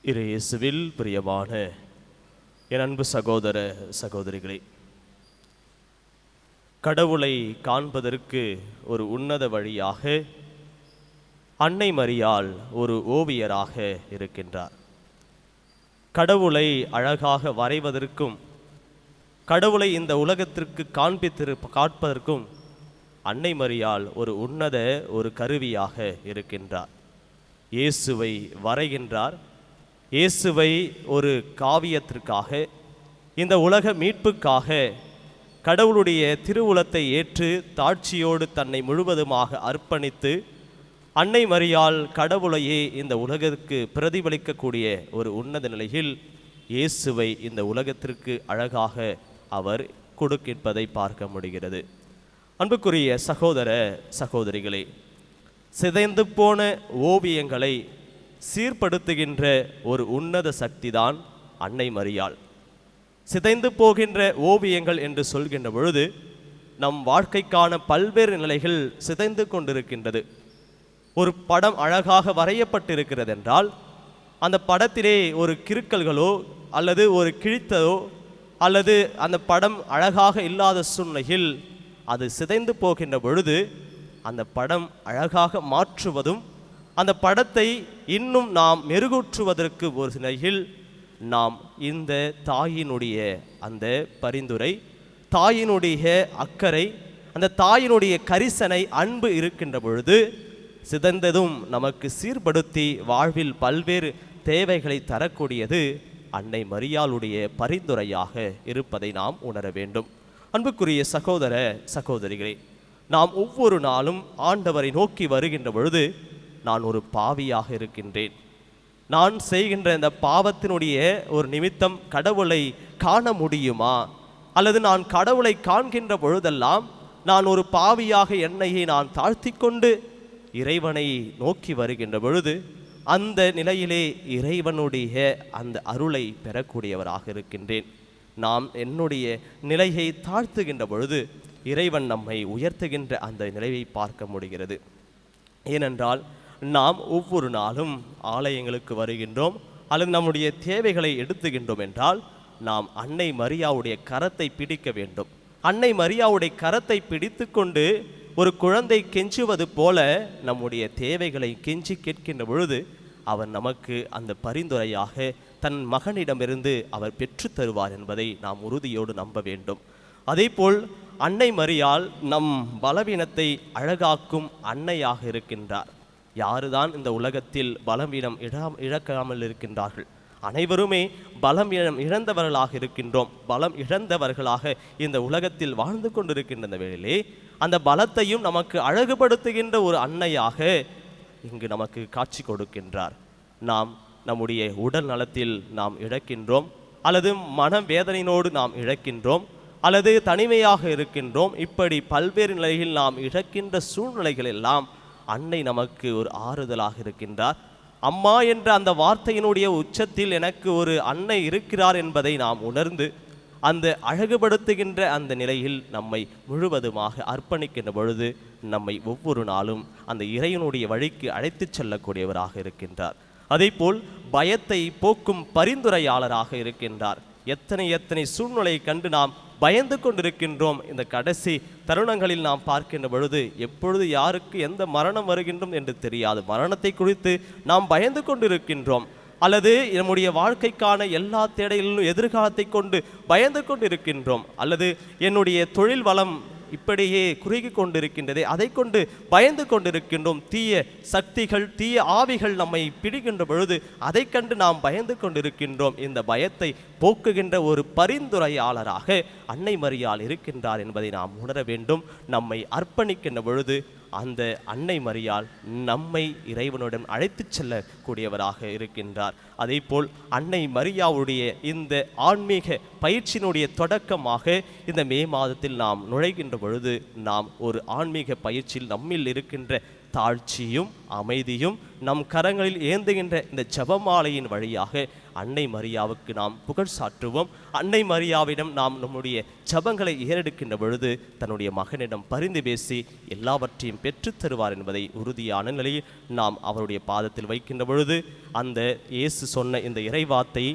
இயேசுவில் பிரியமான என் அன்பு சகோதர சகோதரிகளே, கடவுளை காண்பதற்கு ஒரு உன்னத வழியாக அன்னை மரியாள் ஒரு ஓவியராக இருக்கின்றார். கடவுளை அழகாக வரைவதற்கும் கடவுளை இந்த உலகத்திற்கு காண்பதற்கும் அன்னை மரியாள் ஒரு உன்னத ஒரு கருவியாக இருக்கின்றார். இயேசுவை வரைகின்றார். இயேசுவை ஒரு காவியத்திற்காக, இந்த உலக மீட்புக்காக கடவுளுடைய திருவுளத்தை ஏற்று தாட்சியோடு தன்னை முழுவதுமாக அர்ப்பணித்து அன்னை மரியாள் கடவுளையே இந்த உலகிற்கு பிரதிபலிக்கக்கூடிய ஒரு உன்னத நிலையில் இயேசுவை இந்த உலகத்திற்கு அழகாக அவர் கொடுக்கின்றதை பார்க்க முடிகிறது. அன்புக்குரிய சகோதர சகோதரிகளே, சிதைந்து போன ஓவியங்களை சீர்படுத்துகின்ற ஒரு உன்னத சக்திதான் அன்னை மரியாள். சிதைந்து போகின்ற ஓவியங்கள் என்று சொல்கின்ற பொழுது நம் வாழ்க்கைக்கான பல்வேறு நிலைகள் சிதைந்து கொண்டிருக்கின்றது. ஒரு படம் அழகாக வரையப்பட்டிருக்கிறது என்றால் அந்த படத்திலே ஒரு கிறுக்கல்களோ அல்லது ஒரு கிழித்ததோ அல்லது அந்த படம் அழகாக இல்லாத சூழ்நிலையில் அது சிதைந்து போகின்ற பொழுது அந்த படம் அழகாக மாற்றுவதும் அந்த படத்தை இன்னும் நாம் மெருகூற்றுவதற்கு ஒரு நிலையில் நாம் இந்த தாயினுடைய அந்த பரிந்துரை, தாயினுடைய அக்கறை, அந்த தாயினுடைய கரிசனை, அன்பு இருக்கின்ற பொழுது சிதைந்ததும் நமக்கு சீர்படுத்தி வாழ்வில் பல்வேறு தேவைகளை தரக்கூடியது அன்னை மரியாளுடைய பரிந்துரையாக இருப்பதை நாம் உணர வேண்டும். அன்புக்குரிய சகோதர சகோதரிகளே, நாம் ஒவ்வொரு நாளும் ஆண்டவரை நோக்கி வருகின்ற பொழுது நான் ஒரு பாவியாக இருக்கின்றேன், நான் செய்கின்ற இந்த பாவத்தினுடைய ஒரு நிமித்தம் கடவுளை காண முடியுமா, அல்லது நான் கடவுளை காண்கின்ற பொழுதெல்லாம் நான் ஒரு பாவியாக என்னையே நான் தாழ்த்தி கொண்டு இறைவனை நோக்கி வருகின்ற பொழுது அந்த நிலையிலே இறைவனுடைய அந்த அருளை பெறக்கூடியவராக இருக்கின்றேன். நாம் என்னுடைய நிலையை தாழ்த்துகின்ற பொழுது இறைவன் நம்மை உயர்த்துகின்ற அந்த நிலையை பார்க்க முடிகிறது. ஏனென்றால் நாம் ஒவ்வொரு நாளும் ஆலயங்களுக்கு வருகின்றோம் அல்லது நம்முடைய தேவைகளை எடுத்துகின்றோம் என்றால் நாம் அன்னை மரியாவுடைய கரத்தை பிடிக்க வேண்டும். அன்னை மரியாவுடைய கரத்தை பிடித்து கொண்டு ஒரு குழந்தை கெஞ்சுவது போல நம்முடைய தேவைகளை கெஞ்சி கேட்கின்ற பொழுது அவர் நமக்கு அந்த பரிந்துரையாக தன் மகனிடமிருந்து அவர் பெற்று தருவார் என்பதை நாம் உறுதியோடு நம்ப வேண்டும். அதேபோல் அன்னை மரியாள் நம் பலவீனத்தை அழகாக்கும் அன்னையாக இருக்கின்றார். யாருதான் இந்த உலகத்தில் பலவீனம் இழக்காமல் இருக்கின்றார்கள்? அனைவருமே பலம் இழந்தவர்களாக இருக்கின்றோம். பலம் இழந்தவர்களாக இந்த உலகத்தில் வாழ்ந்து கொண்டிருக்கின்ற வேளையிலே அந்த பலத்தையும் நமக்கு அழகுபடுத்துகின்ற ஒரு அன்னையாக இங்கு நமக்கு காட்சி கொடுக்கின்றார். நாம் நம்முடைய உடல் நலத்தில் நாம் இழக்கின்றோம், அல்லது மனவேதனையோடு நாம் இழக்கின்றோம், அல்லது தனிமையாக இருக்கின்றோம். இப்படி பல்வேறு நிலையில் நாம் இழக்கின்ற சூழ்நிலைகள் எல்லாம் அன்னை நமக்கு ஒரு ஆறுதலாக இருக்கின்றார். அம்மா என்ற அந்த வார்த்தையினுடைய உச்சத்தில் எனக்கு ஒரு அன்னை இருக்கிறார் என்பதை நாம் உணர்ந்து அந்த அழகுபடுத்துகின்ற அந்த நிலையில் நம்மை முழுவதுமாக அர்ப்பணிக்கின்ற பொழுது நம்மை ஒவ்வொரு நாளும் அந்த இறைவனுடைய வழிக்கு அழைத்து செல்லக்கூடியவராக இருக்கின்றார். அதேபோல் பயத்தை போக்கும் பரிந்துரையாளராக இருக்கின்றார். எத்தனை சூழ்நிலையை கண்டு நாம் பயந்து கொண்டிருக்கின்றோம். இந்த கடைசி தருணங்களில் நாம் பார்க்கின்ற பொழுது எப்பொழுது யாருக்கு எந்த மரணம் வருகின்றோம் என்று தெரியாது. மரணத்தை குறித்து நாம் பயந்து கொண்டிருக்கின்றோம், அல்லது நம்முடைய வாழ்க்கைக்கான எல்லா தேடலிலும் எதிர்காலத்தை கொண்டு பயந்து கொண்டிருக்கின்றோம், அல்லது என்னுடைய தொழில் வளம் இப்படியே குறுகி கொண்டிருக்கின்றதே அதை கொண்டு பயந்து கொண்டிருக்கின்றோம். தீய சக்திகள், தீய ஆவிகள் நம்மை பிடிக்கின்ற பொழுது அதை கண்டு நாம் பயந்து கொண்டிருக்கின்றோம். இந்த பயத்தை போக்குகின்ற ஒரு பரிந்துரையாளராக அன்னை மரியாள் இருக்கின்றார் என்பதை நாம் உணர வேண்டும். நம்மை அர்ப்பணிக்கின்ற பொழுது அந்த அன்னை மரியாள் நம்மை இறைவனுடன் அழைத்து செல்லக்கூடியவராக இருக்கின்றார். அதேபோல் அன்னை மரியாவுடைய இந்த ஆன்மீக பயிற்சியினுடைய தொடக்கமாக இந்த மே மாதத்தில் நாம் நுழைகின்ற பொழுது நாம் ஒரு ஆன்மீக பயிற்சியில் நம்மில் இருக்கின்ற தாழ்ச்சியும் அமைதியும் நம் கரங்களில் ஏந்துகின்ற இந்த ஜெபமாலையின் வழியாக அன்னை மரியாவுக்கு நாம் புகழ் சாற்றுவோம். அன்னை மரியாவிடம் நாம் நம்முடைய ஜெபங்களை ஏறெடுக்கின்ற பொழுது தன்னுடைய மகனிடம் பரிந்து பேசி எல்லாவற்றையும் பெற்றுத் தருவார் என்பதை உறுதியான நிலையில் நாம் அவருடைய பாதத்தில் வைக்கின்ற பொழுது அந்த இயேசு சொன்ன இந்த இறைவார்த்தை,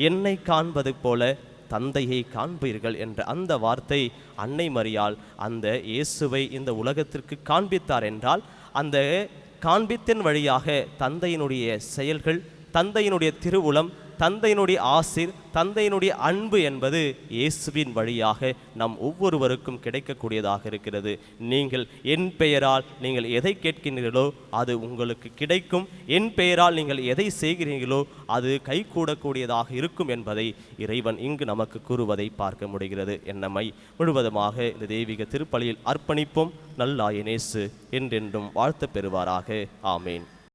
என்னை காண்பது போல தந்தையை காண்பீர்கள் என்ற அந்த வார்த்தை அன்னை மரியாள் அந்த இயேசுவை இந்த உலகத்திற்கு காண்பித்தார் என்றால், அந்த காண்பித்தின் வழியாக தந்தையினுடைய செயல்கள், தந்தையினுடைய திருவுளம், தந்தையினுடைய ஆசீர், தந்தையினுடைய அன்பு என்பது இயேசுவின் வழியாக நம் ஒவ்வொருவருக்கும் கிடைக்கக்கூடியதாக இருக்கிறது. நீங்கள் என் பெயரால் நீங்கள் எதை கேட்கின்றீர்களோ அது உங்களுக்கு கிடைக்கும், என் பெயரால் நீங்கள் எதை செய்கிறீர்களோ அது கைகூடக்கூடியதாக இருக்கும் என்பதை இறைவன் இங்கு நமக்கு கூறுவதை பார்க்க முடிகிறது. என்னம்மை முழுவதுமாக இந்த தெய்வீக திருப்பலியில் அர்ப்பணிப்போம். நல்லாயனேசு என்றென்றும் வாழ்த்து பெறுவாராக. ஆமேன்.